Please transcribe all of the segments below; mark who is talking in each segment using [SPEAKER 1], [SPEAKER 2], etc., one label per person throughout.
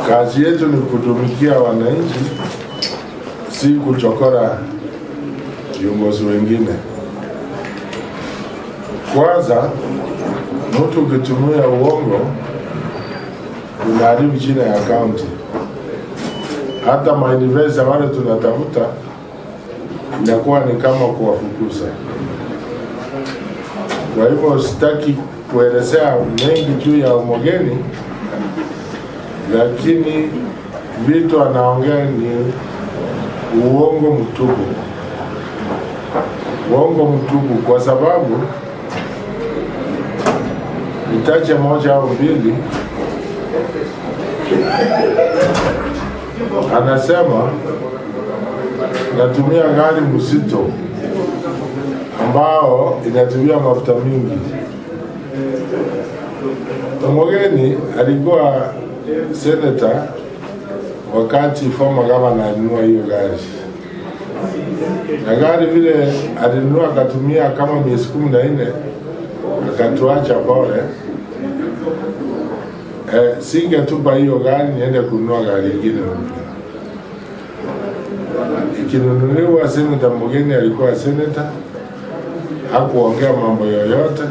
[SPEAKER 1] Kazi yetu ni kutumikia wananchi, si kuchokora viongozi wengine. Kwanza, mtu ukitumia uongo unaharibu jina ya county. Hata mainvesta wale tunatafuta inakuwa ni kama kuwafukuza. Kwa hivyo sitaki kuelezea mengi juu ya Omogeni, lakini vitu anaongea ni uongo mtupu. Uongo mtupu kwa sababu nitaje moja au mbili. Anasema natumia gari mzito ambao inatumia mafuta mingi. Omogeni alikuwa senator wakati former governor alinunua hiyo gari. Na gari vile alinunua akatumia kama miezi 14 akatuacha pole. Singetupa hiyo gari niende kununua gari nyingine. Ikinunuliwa, Senator Omogeni alikuwa senator, hakuongea mambo yoyote.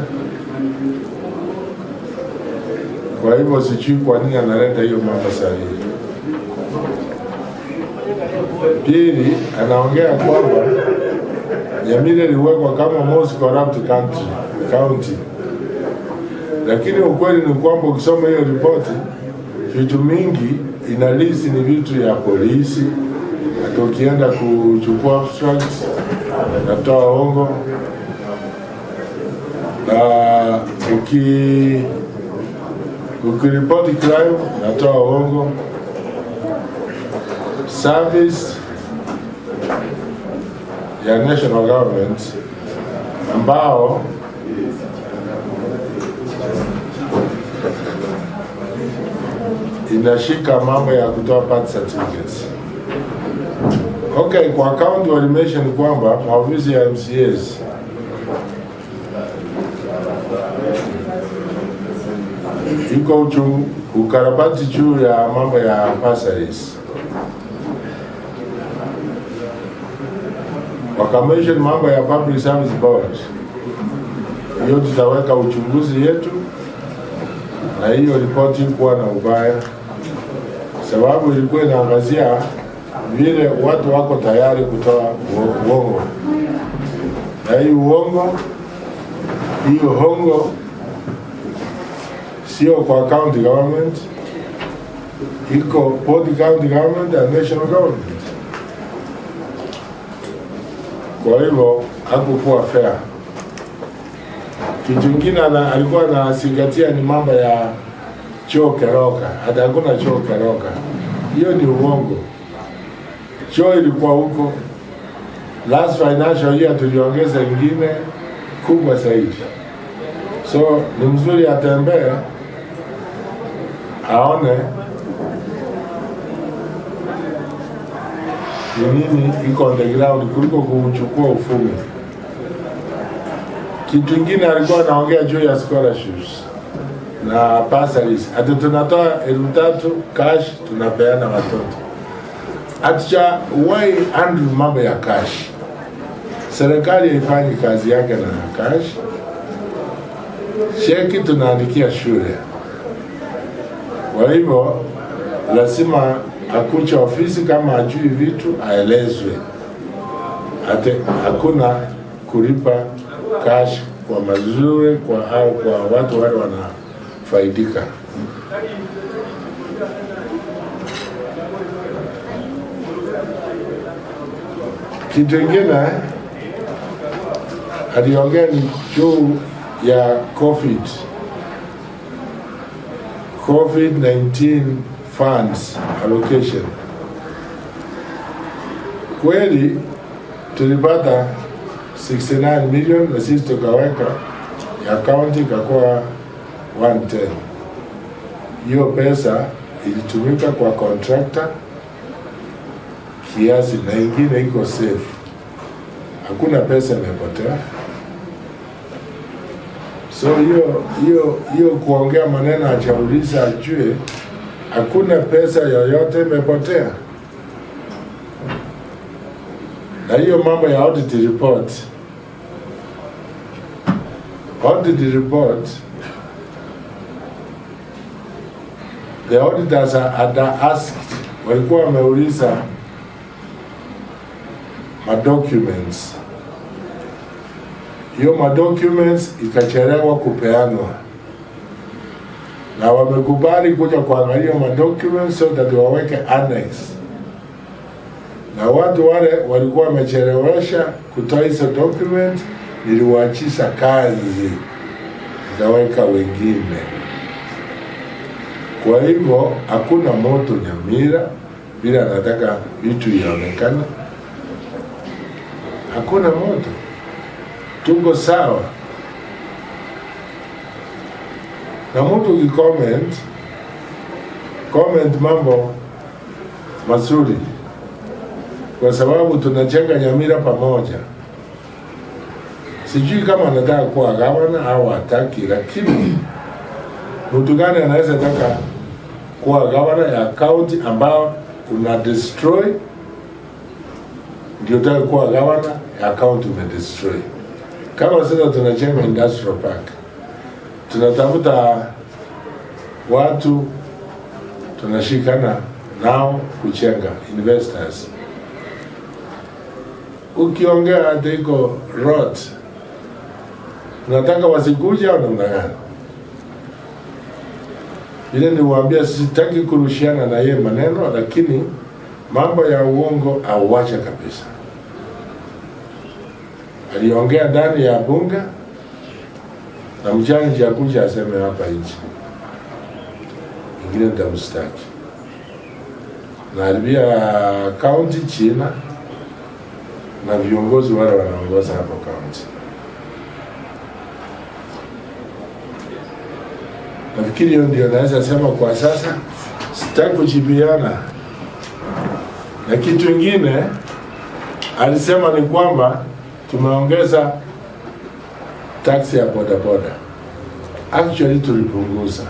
[SPEAKER 1] Kwa hivyo sijui kwa nini analeta hiyo mambo sahihi. Pili, anaongea kwamba Nyamira iliwekwa kama most corrupt county. Lakini ukweli ni kwamba ukisoma hiyo ripoti, vitu mingi inalisi ni vitu ya polisi. Hata ukienda kuchukua abstracts, natoa hongo. Na ukiripoti crime, natoa hongo. Service ya national government ambao inashika mambo ya kutoa birth certificates. Okay, kwa county walimesheni kwamba maofisi ya MCAs iko ukarabati juu ya mambo ya bursaries. Wakamesheni mambo ya public service board. Hiyo tutaweka uchunguzi yetu, na hiyo ripoti kuwa na ubaya, sababu ilikuwa inaangazia vile watu wako tayari kutoa uongo. Na hiyo uongo, hiyo hongo sio kwa county government, iko both county government and national government. Kwa hivyo hakukuwa fair. Kitu kingine alikuwa anazingatia ni mambo ya choo Keroka. Hata hakuna choo Keroka. Hiyo ni uongo. Choo ilikuwa huko. Last financial year tuliongeza ingine kubwa zaidi. So ni mzuri atembee aone ni nini iko on the ground kuliko kuchukua ufumu. Kitu kingine alikuwa anaongea juu ya scholarships na bursaries. Hata tunatoa 3,000 cash tunapeana watoto. Acha why handle mambo ya cash. Serikali haifanyi kazi yake na cash. Cheki tunaandikia shule. Kwa hivyo lazima akuche ofisi, kama ajui vitu aelezwe. Hata hakuna kulipa cash kwa mazuri au kwa watu wale wanafaidika. Kitu kingine aliongea ni juu ya COVID-19 funds allocation. Kweli tulipata 69 million na sisi tukaweka ya county kakuwa 110. Hiyo pesa ilitumika kwa contractor kiasi na ingine iko safe. Hakuna pesa imepotea. So hiyo kuongea maneno achauliza ajue hakuna pesa yoyote imepotea. Na hiyo mambo ya audit report, the auditors had asked, walikuwa wameuliza documents. Hiyo documents ikachelewa kupeanwa, na wamekubali kuja kuangalia documents so that waweke annex. Na watu wale walikuwa wamechelewesha kutoa hizo documents, niliwaachisha kazi, nikaweka wengine. Kwa hivyo hakuna moto Nyamira, bila nataka vitu ionekane. Hakuna moto, tuko sawa. Na mtu comment mambo mazuri, kwa sababu tunajenga Nyamira pamoja. Sijui kama anataka kuwa gavana au hataki, lakini mtu gani anaweza taka kuwa gavana ya county ambao una destroy, ndio taka kuwa gavana ya county umedestroy? Kama sasa tunajenga industrial park, tunatafuta watu, tunashikana nao kuchenga investors. Ukiongea atiko road, unataka wasikuja au namna gani? Ile niwaambia, sitaki kurushiana na yeye maneno, lakini mambo ya uongo awacha kabisa. Aliongea ndani ya bunge, na mjanja ya kuja aseme hapa nje, ingine ndamstaki. Na alibia county China na viongozi wale wanaongoza hapo county. Nafikiri hiyo ndio naweza sema kwa sasa. Sitaki kujibiana. Na kitu kingine alisema ni kwamba tumeongeza taxi ya bodaboda. Actually tulipunguza.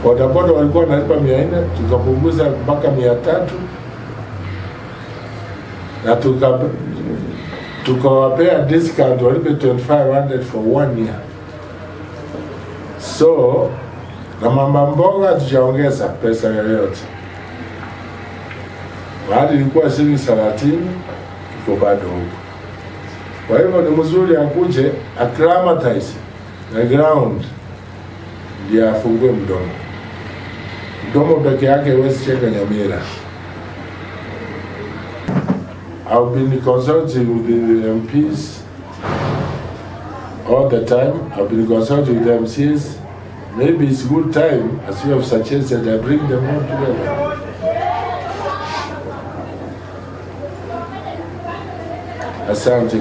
[SPEAKER 1] Bodaboda walikuwa wanalipa 400, tukapunguza mpaka 300, na tukawapea discount walipe 2500 for 1 year. So na mama mboga tujaongeza pesa yoyote. Mahali ilikuwa shilingi 30, iko bado huko. Kwa hivyo ni mzuri akuje acclimatize na ground, ndio afungue mdomo. Mdomo peke yake haiwezi chenga Nyamira. I've been consulting with the MPs all the time. I've been consulting with the MCs. Maybe it's good time, as you have suggested, I bring them all together. Asante.